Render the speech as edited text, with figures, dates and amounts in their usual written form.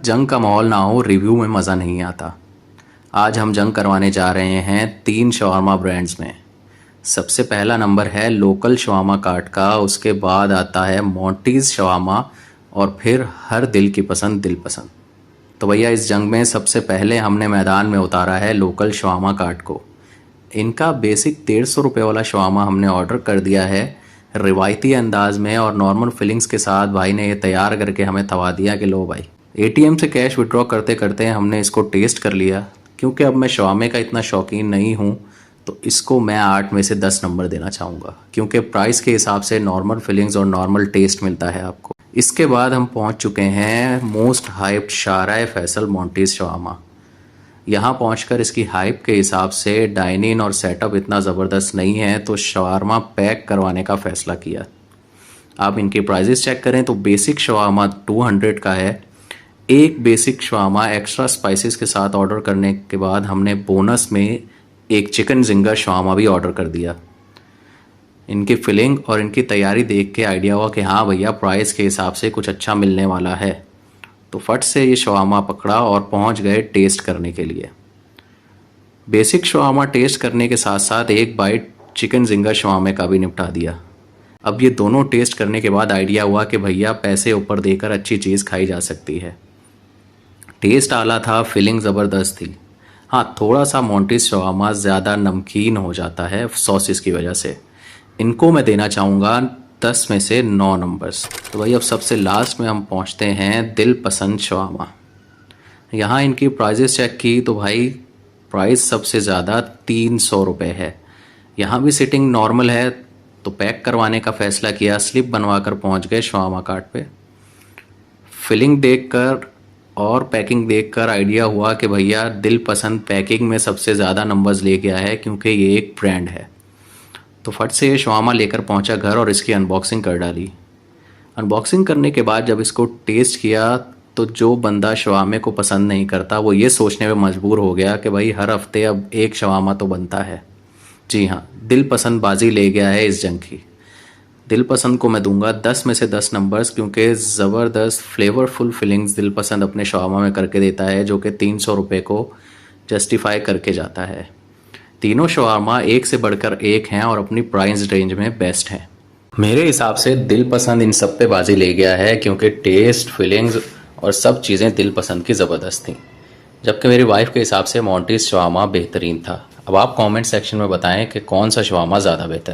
जंग का माहौल ना हो रिव्यू में मज़ा नहीं आता। आज हम जंग करवाने जा रहे हैं 3 शवारमा ब्रांड्स में। सबसे पहला नंबर है लोकल शवामा काट का, उसके बाद आता है मोंटीज़ शवामा और फिर हर दिल की पसंद दिल पसंद। तो भैया इस जंग में सबसे पहले हमने मैदान में उतारा है लोकल शवामा काट को। इनका बेसिक 150 रुपये वाला शवामा हमने ऑर्डर कर दिया है रिवायती अंदाज में, और नॉर्मल फीलिंग्स के साथ भाई ने ये तैयार करके हमें थवा दिया कि लो भाई। एटीएम से कैश विड्रॉ करते करते हमने इसको टेस्ट कर लिया। क्योंकि अब मैं शवामे का इतना शौकीन नहीं हूँ तो इसको मैं 8 में से 10 नंबर देना चाहूँगा, क्योंकि प्राइस के हिसाब से नॉर्मल फीलिंग्स और नॉर्मल टेस्ट मिलता है आपको। इसके बाद हम पहुँच चुके हैं मोस्ट हाइप्ड शाहराए फैसल मोंटीज़ शवामा। यहाँ पहुंचकर इसकी हाइप के हिसाब से डाइन इन और सेटअप इतना ज़बरदस्त नहीं है, तो शवारमा पैक करवाने का फ़ैसला किया। आप इनके प्राइजेस चेक करें तो बेसिक शवारमा 200 का है। एक बेसिक शवामा एक्स्ट्रा स्पाइसेस के साथ ऑर्डर करने के बाद हमने बोनस में एक चिकन जिंगर शवामा भी ऑर्डर कर दिया। इनकी फिलिंग और इनकी तैयारी देख के आइडिया हुआ कि हाँ भैया प्राइस के हिसाब से कुछ अच्छा मिलने वाला है। तो फट से ये शवामा पकड़ा और पहुंच गए टेस्ट करने के लिए। बेसिक शवामा टेस्ट करने के साथ साथ एक बाइट चिकन जिंगर शवामे का भी निपटा दिया। अब ये दोनों टेस्ट करने के बाद आइडिया हुआ कि भैया पैसे ऊपर देकर अच्छी चीज़ खाई जा सकती है। टेस्ट आला था, फीलिंग ज़बरदस्त थी। हाँ, थोड़ा सा मोंटीज़ शवामा ज़्यादा नमकीन हो जाता है सॉसेस की वजह से। इनको मैं देना चाहूँगा 10 में से 9 नंबर्स। तो भाई अब सबसे लास्ट में हम पहुँचते हैं दिल पसंद शवामा। यहाँ इनकी प्राइजेस चेक की तो भाई प्राइस सबसे ज़्यादा 300 रुपये है। यहाँ भी सिटिंग नॉर्मल है, तो पैक करवाने का फ़ैसला किया। स्लिप बनवा कर पहुँच गए शवामा कार्ट पे। फिलिंग देखकर और पैकिंग देखकर आइडिया हुआ कि भैया दिल पसंद पैकिंग में सबसे ज़्यादा नंबर्स ले गया है, क्योंकि ये एक ब्रांड है। तो फट से ये शवामा लेकर पहुंचा घर और इसकी अनबॉक्सिंग कर डाली। अनबॉक्सिंग करने के बाद जब इसको टेस्ट किया तो जो बंदा शवामे को पसंद नहीं करता वो ये सोचने में मजबूर हो गया कि भाई हर हफ्ते अब एक शवामा तो बनता है। जी हाँ, दिल पसंद बाजी ले गया है इस जंग की। दिल पसंद को मैं दूंगा 10 में से 10 नंबर्स, क्योंकि ज़बरदस्त फ्लेवरफुल फीलिंग्स दिल पसंद अपने शवामा में करके देता है, जो कि 300 रुपये को जस्टिफाई करके जाता है। तीनों शवारमा एक से बढ़कर एक हैं और अपनी प्राइस रेंज में बेस्ट हैं। मेरे हिसाब से दिल पसंद इन सब पे बाजी ले गया है, क्योंकि टेस्ट, फीलिंग्स और सब चीज़ें दिल पसंद की ज़बरदस्त थी। जबकि मेरी वाइफ के हिसाब से मोंटीज़ शवामा बेहतरीन था। अब आप कमेंट सेक्शन में बताएं कि कौन सा शवामा ज़्यादा बेहतर।